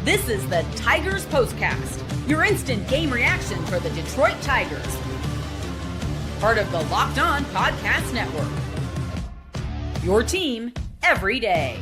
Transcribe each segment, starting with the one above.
This is the Tigers Postcast, your instant game reaction for the Detroit Tigers. Part of the Locked On Podcast Network. Your team every day.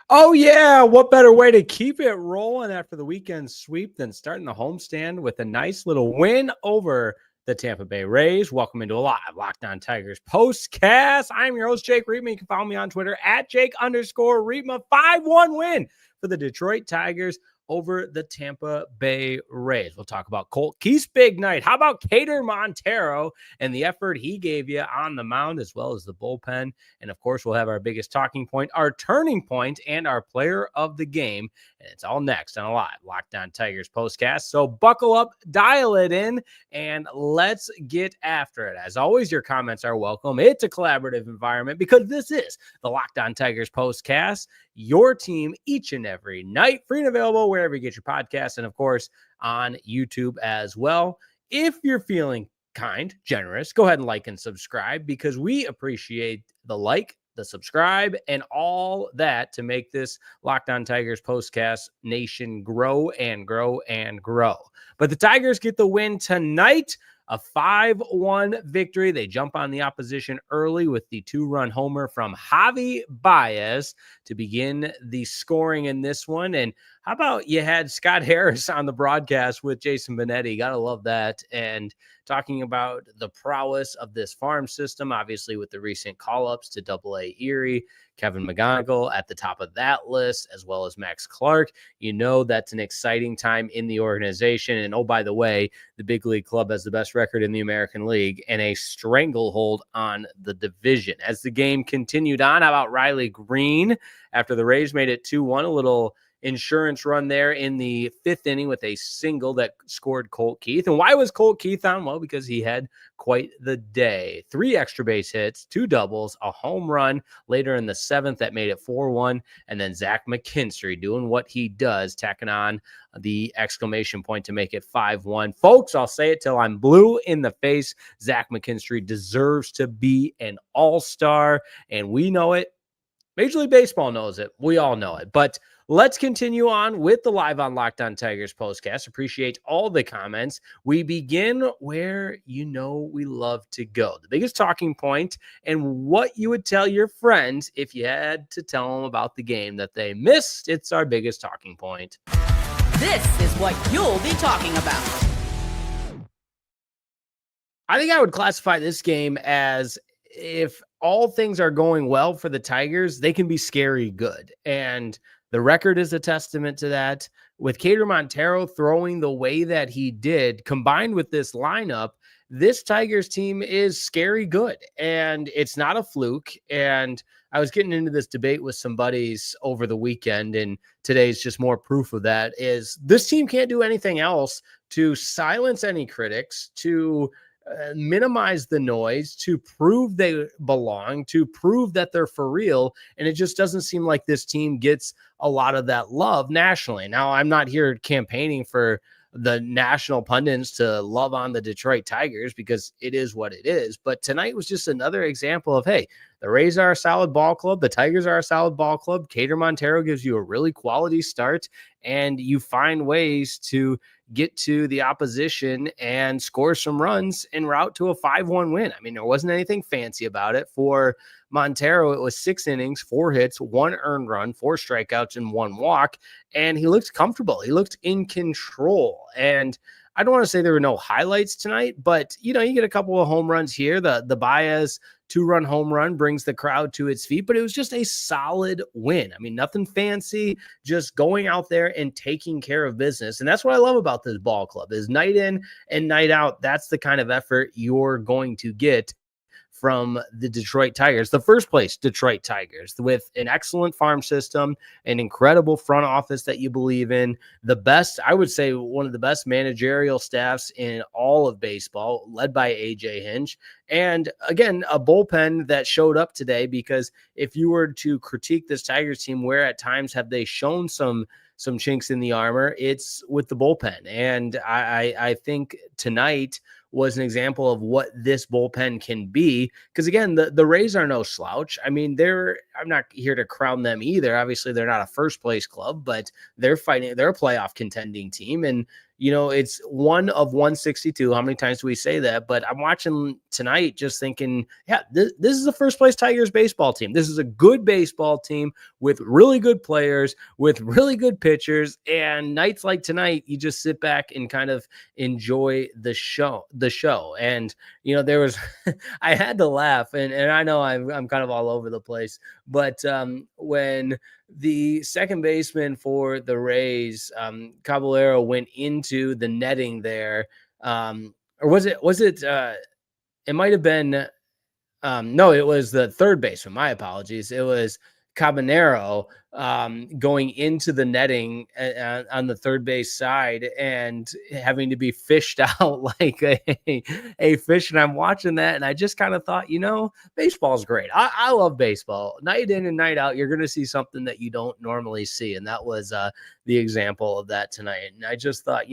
Oh yeah, what better way to keep it rolling after the weekend sweep than starting the homestand with a nice little win over the Tampa Bay Rays. Welcome into a live Locked On Tigers postcast. I'm your host, Jake Reitman. You can follow me on Twitter at Jake_Reitman. 5-1 win for the Detroit Tigers over the Tampa Bay Rays. We'll talk about Colt Keith's big night. How about Keider Montero and the effort he gave you on the mound, as well as the bullpen? And of course, we'll have our biggest talking point, our turning point, and our player of the game. And it's all next on a live Locked On Tigers postcast. So buckle up, dial it in, and let's get after it. As always, your comments are welcome. It's a collaborative environment because this is the Locked On Tigers postcast, your team each and every night, free and available wherever you get your podcasts, and of course on YouTube as well. If you're feeling kind, generous, go ahead and like and subscribe because we appreciate the like, the subscribe, and all that to make this Locked On Tigers postcast nation grow and grow and grow. But the Tigers get the win tonight, a 5-1 victory. They jump on the opposition early with the 2-run homer from Javi Baez to begin the scoring in this one. And how about you had Scott Harris on the broadcast with Jason Benetti? Gotta love that. And talking about the prowess of this farm system, obviously with the recent call-ups to Double-A Erie, Kevin McGonigal at the top of that list, as well as Max Clark. You know that's an exciting time in the organization. And oh, by the way, the big league club has the best record in the American League and a stranglehold on the division. As the game continued on, how about Riley Green after the Rays made it 2-1, a little insurance run there in the 5th inning with a single that scored Colt Keith. And why was Colt Keith on? Well, because he had quite the day. 3 extra base hits, 2 doubles, a home run later in the 7th that made it 4-1. And then Zach McKinstry doing what he does, tacking on the exclamation point to make it 5-1. Folks, I'll say it till I'm blue in the face. Zach McKinstry deserves to be an all-star, and we know it. Major League Baseball knows it. We all know it. But let's continue on with the live on Locked On Tigers postcast. Appreciate all the comments. We begin where you know we love to go. The biggest talking point and what you would tell your friends if you had to tell them about the game that they missed. It's our biggest talking point. This is what you'll be talking about. I think I would classify this game as, if all things are going well for the Tigers, they can be scary good. And the record is a testament to that. With Keider Montero throwing the way that he did, combined with this lineup, this Tigers team is scary good. And it's not a fluke. And I was getting into this debate with some buddies over the weekend, and today's just more proof of that, is this team can't do anything else to silence any critics, to minimize the noise, to prove they belong, to prove that they're for real. And it just doesn't seem like this team gets a lot of that love nationally. Now, I'm not here campaigning for the national pundits to love on the Detroit Tigers because it is what it is. But tonight was just another example of, hey, the Rays are a solid ball club. The Tigers are a solid ball club. Keider Montero gives you a really quality start, and you find ways to get to the opposition and score some runs en route to a 5-1 win. I mean, there wasn't anything fancy about it. For Montero, it was 6 innings, 4 hits, 1 earned run, 4 strikeouts, and 1 walk, and he looked comfortable. He looked in control. And I don't want to say there were no highlights tonight, but, you know, you get a couple of home runs here. The Baez 2-run home run brings the crowd to its feet, but it was just a solid win. I mean, nothing fancy, just going out there and taking care of business. And that's what I love about this ball club, is night in and night out. That's the kind of effort you're going to get from the Detroit Tigers, the first place Detroit Tigers, with an excellent farm system, an incredible front office that you believe in, the best, I would say, one of the best managerial staffs in all of baseball, led by AJ Hinch. And again, a bullpen that showed up today, because if you were to critique this Tigers team, where at times have they shown some chinks in the armor, it's with the bullpen. And I think tonight was an example of what this bullpen can be. Because again, the Rays are no slouch. I mean, I'm not here to crown them either. Obviously, they're not a first place club, but they're fighting. They're a playoff contending team, and it's 1 of 162. How many times do we say that? But I'm watching tonight just thinking, yeah, this is the first place Tigers baseball team. This is a good baseball team with really good players, with really good pitchers. And nights like tonight, you just sit back and kind of enjoy the show. And, there was, I had to laugh, and I know I'm kind of all over the place, but when the second baseman for the Rays, Caballero, went into the netting there. Or was it, it might've been, no, it was the third baseman. My apologies. It was Cabanero going into the netting on the third base side and having to be fished out like a fish. And I'm watching that, and I just kind of thought, baseball's great. I love baseball. Night in and night out, you're going to see something that you don't normally see. And that was the example of that tonight. And I just thought,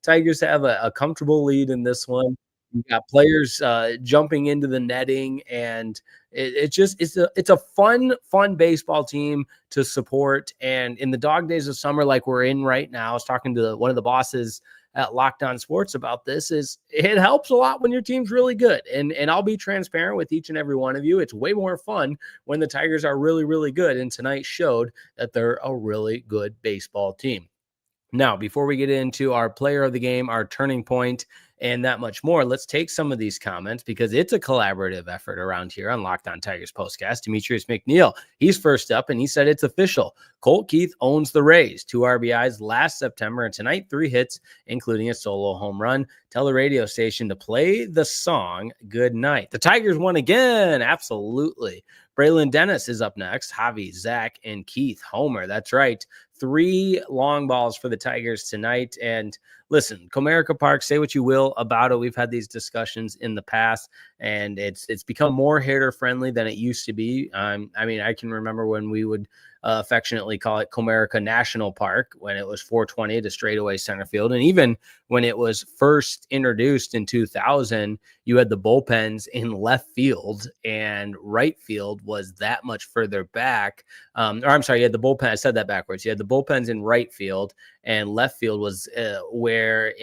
Tigers have a comfortable lead in this one. You got players jumping into the netting, and it's a fun baseball team to support. And in the dog days of summer, like we're in right now, I was talking to one of the bosses at Locked On Sports about this. It helps a lot when your team's really good. And I'll be transparent with each and every one of you. It's way more fun when the Tigers are really, really good. And tonight showed that they're a really good baseball team. Now, before we get into our player of the game, our turning point, and that much more, let's take some of these comments because it's a collaborative effort around here on Locked On Tigers Postcast. Demetrius McNeil, he's first up, and he said it's official. Colt Keith owns the Rays. 2 RBIs last September, and tonight 3 hits, including a solo home run. Tell the radio station to play the song Good Night. The Tigers won again. Absolutely. Braylon Dennis is up next. Javi, Zach, and Keith Homer. That's right. 3 long balls for the Tigers tonight. And listen, Comerica Park, say what you will about it. We've had these discussions in the past, and it's become more hitter friendly than it used to be. I can remember when we would affectionately call it Comerica National Park when it was 420 to straightaway center field. And even when it was first introduced in 2000, you had the bullpens in left field, and right field was that much further back. You had the bullpen. I said that backwards. You had the bullpens in right field, and left field was where,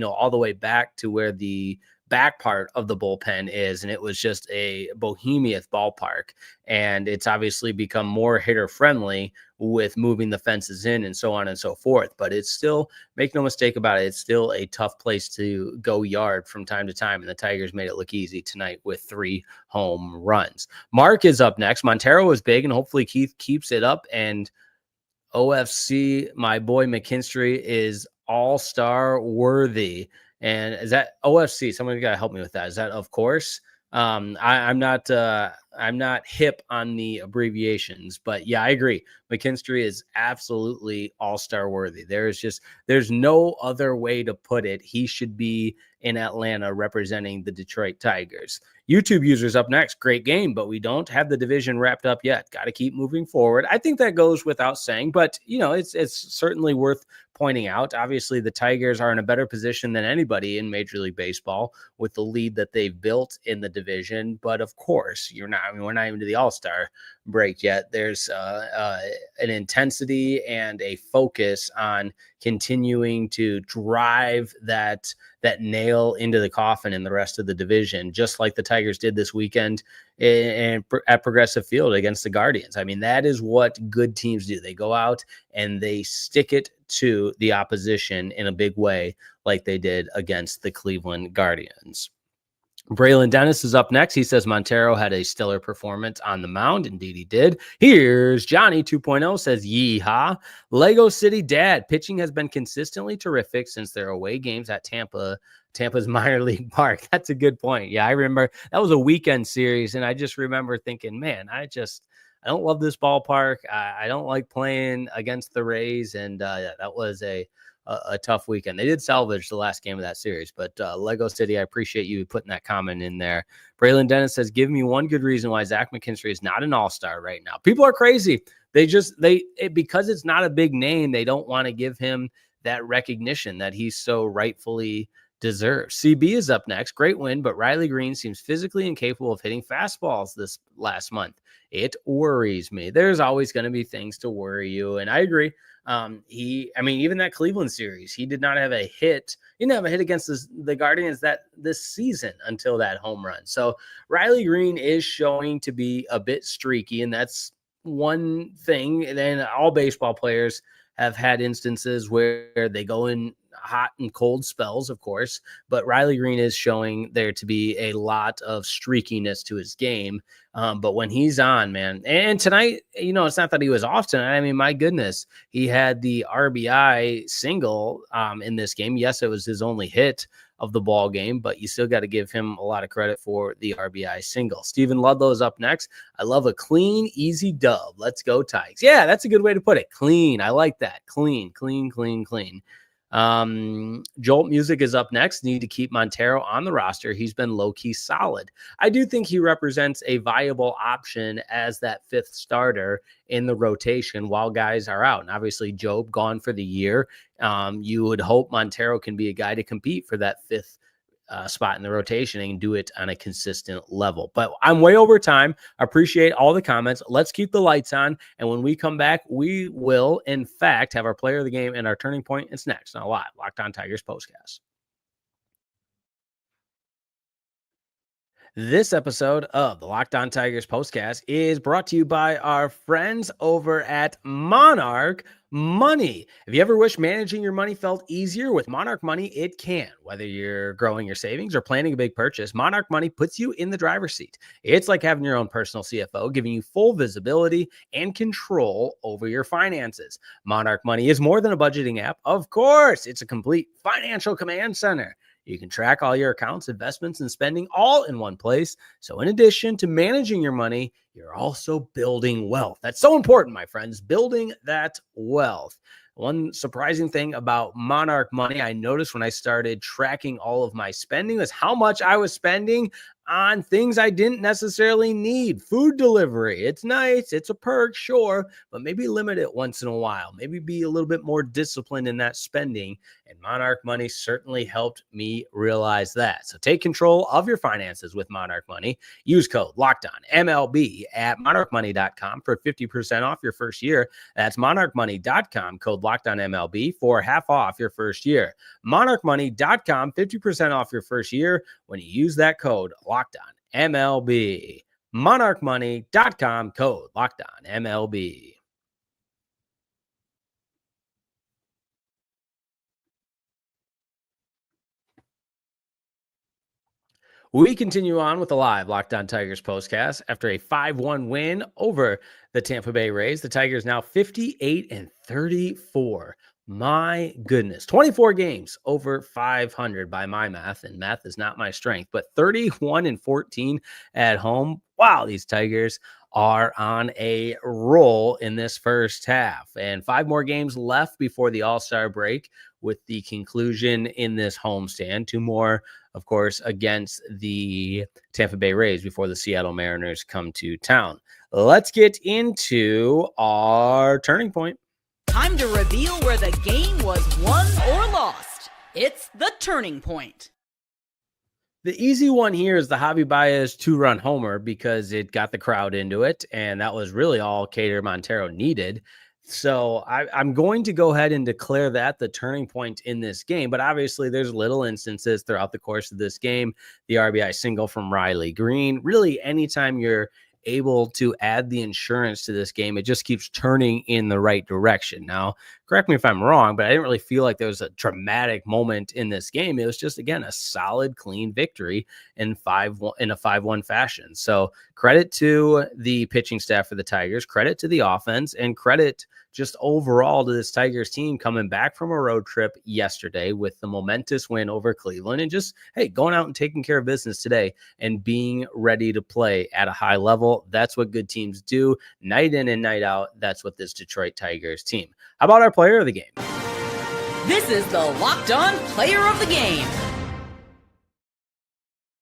all the way back to where the back part of the bullpen is. And it was just a bohemian ballpark. And it's obviously become more hitter friendly with moving the fences in and so on and so forth. But it's still, make no mistake about it, it's still a tough place to go yard from time to time. And the Tigers made it look easy tonight with 3 home runs. Mark is up next. Montero was big, and hopefully Keith keeps it up. And OFC, my boy McKinstry is all-star worthy. And is that OFC? Somebody got to help me with that. Is that, of course? I'm not hip on the abbreviations, but yeah, I agree. McKinstry is absolutely all-star worthy. There's no other way to put it. He should be in Atlanta representing the Detroit Tigers. YouTube users up next. Great game, but we don't have the division wrapped up yet. Got to keep moving forward. I think that goes without saying, but it's certainly worth pointing out. Obviously, the Tigers are in a better position than anybody in Major League Baseball with the lead that they've built in the division. But of course, we're not even to the All-Star break yet. There's an intensity and a focus on continuing to drive that nail into the coffin in the rest of the division, just like the Tigers did this weekend at Progressive Field against the Guardians. I mean, that is what good teams do. They go out and they stick it to the opposition in a big way, like they did against the Cleveland Guardians. Braylon Dennis is up next. He says Montero had a stellar performance on the mound. Indeed, he did. Here's Johnny 2.0 says, yeehaw. Lego City Dad. Pitching has been consistently terrific since their away games at Tampa's minor league park. That's a good point. Yeah, I remember that was a weekend series, and I just remember thinking, man, I don't love this ballpark. I don't like playing against the Rays, and that was a tough weekend. They did salvage the last game of that series, but Lego City, I appreciate you putting that comment in there. Braylon Dennis says, give me one good reason why Zach McKinstry is not an all-star right now. People are crazy. Because it's not a big name, they don't want to give him that recognition that he's so rightfully deserves. CB is up next. Great win, but Riley Green seems physically incapable of hitting fastballs this last month. It worries me. There's always going to be things to worry you, and I agree. Even that Cleveland series, he did not have a hit. He didn't have a hit against the Guardians this season until that home run. So Riley Green is showing to be a bit streaky, and that's one thing. And then all baseball players have had instances where they go in hot and cold spells, of course, but Riley Green is showing there to be a lot of streakiness to his game. But when he's on, man, and tonight, it's not that he was off tonight. I mean, my goodness, he had the RBI single in this game. Yes, it was his only hit of the ball game, but you still got to give him a lot of credit for the RBI single. Stephen Ludlow is up next. I love a clean, easy dub. Let's go, Tigers. Yeah, that's a good way to put it. Clean. I like that. Clean. Jolt Music is up next. Need to keep Montero on the roster. He's been low-key solid. I do think he represents a viable option as that fifth starter in the rotation while guys are out. And obviously Job gone for the year. You would hope Montero can be a guy to compete for that fifth spot in the rotation and do it on a consistent level. But I'm way over time. I appreciate all the comments. Let's keep the lights on. And when we come back, we will, in fact, have our player of the game and our turning point. It's next on Live Locked On Tigers Postcast. This episode of the Locked On Tigers Postcast is brought to you by our friends over at Monarch Money. Have you ever wished managing your money felt easier? With Monarch Money, it can. Whether you're growing your savings or planning a big purchase, Monarch Money puts you in the driver's seat. It's like having your own personal CFO, giving you full visibility and control over your finances. Monarch Money is more than a budgeting app. Of course, it's a complete financial command center. You can track all your accounts, investments, and spending all in one place. So in addition to managing your money, you're also building wealth. That's so important, my friends, building that wealth. One surprising thing about Monarch Money I noticed when I started tracking all of my spending was how much I was spending on things I didn't necessarily need. Food delivery, it's nice, it's a perk, sure, but maybe limit it once in a while. Maybe be a little bit more disciplined in that spending. And Monarch Money certainly helped me realize that. So take control of your finances with Monarch Money. Use code LOCKEDONMLB at monarchmoney.com for 50% off your first year. That's monarchmoney.com, code LOCKEDONMLB for half off your first year. Monarchmoney.com, 50% off your first year when you use that code LOCKEDONMLB. Monarchmoney.com, code LOCKEDONMLB. We continue on with the live Locked On Tigers postcast. After a 5-1 win over the Tampa Bay Rays, the Tigers now 58-34. My goodness, 24 games over 500 by my math, and math is not my strength, but 31-14 at home. Wow, these Tigers are on a roll in this first half, and 5 more games left before the All-Star break with the conclusion in this homestand. 2 more, of course, against the Tampa Bay Rays before the Seattle Mariners come to town. Let's get into our turning point. Time to reveal where the game was won or lost. It's the turning point. The easy one here is the Javi Baez 2-run homer because it got the crowd into it, and that was really all Keider Montero needed. So I'm going to go ahead and declare that the turning point in this game. But obviously, there's little instances throughout the course of this game. The RBI single from Riley Green. Really, anytime you're able to add the insurance to this game, it just keeps turning in the right direction. Now, correct me if I'm wrong, but I didn't really feel like there was a dramatic moment in this game. It was just, again, a solid, clean victory in a 5-1 fashion. So credit to the pitching staff for the Tigers, credit to the offense, and credit just overall to this Tigers team coming back from a road trip yesterday with the momentous win over Cleveland and just, hey, going out and taking care of business today and being ready to play at a high level. That's what good teams do night in and night out. That's what this Detroit Tigers team. How about our player of the game? This is the Locked On Player of the Game.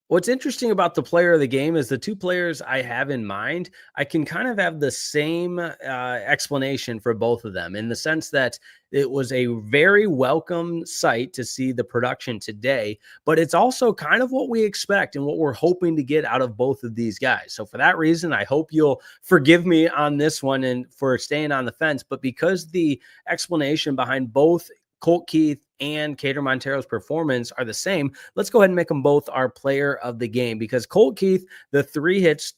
What's interesting about the player of the game is the two players I have in mind, I can kind of have the same explanation for both of them in the sense that it was a very welcome sight to see the production today, but it's also kind of what we expect and what we're hoping to get out of both of these guys. So for that reason, I hope you'll forgive me on this one and for staying on the fence, but because the explanation behind both Colt Keith and Keider Montero's performance are the same, let's go ahead and make them both our player of the game, because Colt Keith, the 3 hits,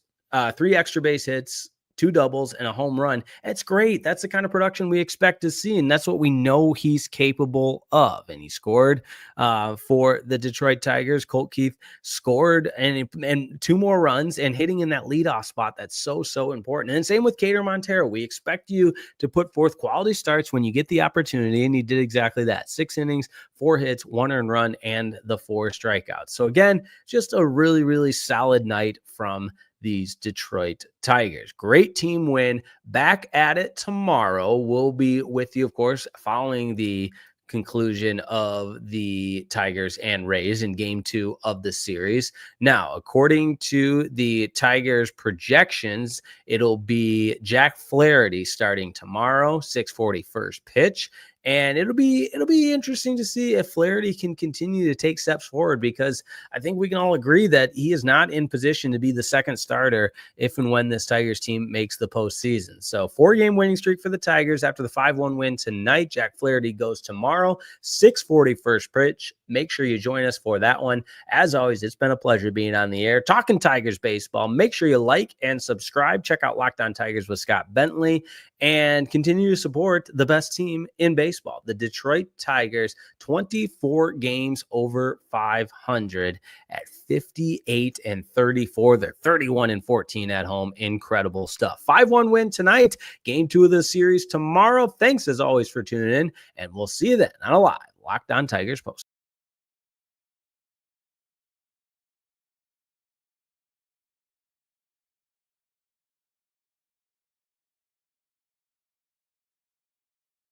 3 extra base hits, 2 doubles, and a home run. It's great. That's the kind of production we expect to see, and that's what we know he's capable of. And he scored for the Detroit Tigers. Colt Keith scored and 2 more runs and hitting in that leadoff spot. That's so important. And same with Keider Montero. We expect you to put forth quality starts when you get the opportunity, and he did exactly that. 6 innings, 4 hits, 1 earned run, and the 4 strikeouts. So again, just a really solid night from these Detroit Tigers. Great team win. Back at it tomorrow. We'll be with you, of course, following the conclusion of the Tigers and Rays in game 2 of the series. Now, according to the Tigers projections, it'll be Jack Flaherty starting tomorrow, 6:40 first pitch. And it'll be interesting to see if Flaherty can continue to take steps forward, because I think we can all agree that he is not in position to be the second starter if and when this Tigers team makes the postseason. So 4-game winning streak for the Tigers after the 5-1 win tonight. Jack Flaherty goes tomorrow, 6:40 first pitch. Make sure you join us for that one. As always, it's been a pleasure being on the air, talking Tigers baseball. Make sure you like and subscribe. Check out Locked On Tigers with Scott Bentley, and continue to support the best team in baseball, the Detroit Tigers. 24 games over 500 at 58-34. They're 31-14 at home. Incredible stuff. 5-1 win tonight. Game 2 of the series tomorrow. Thanks as always for tuning in, and we'll see you then on a live Locked On Tigers post.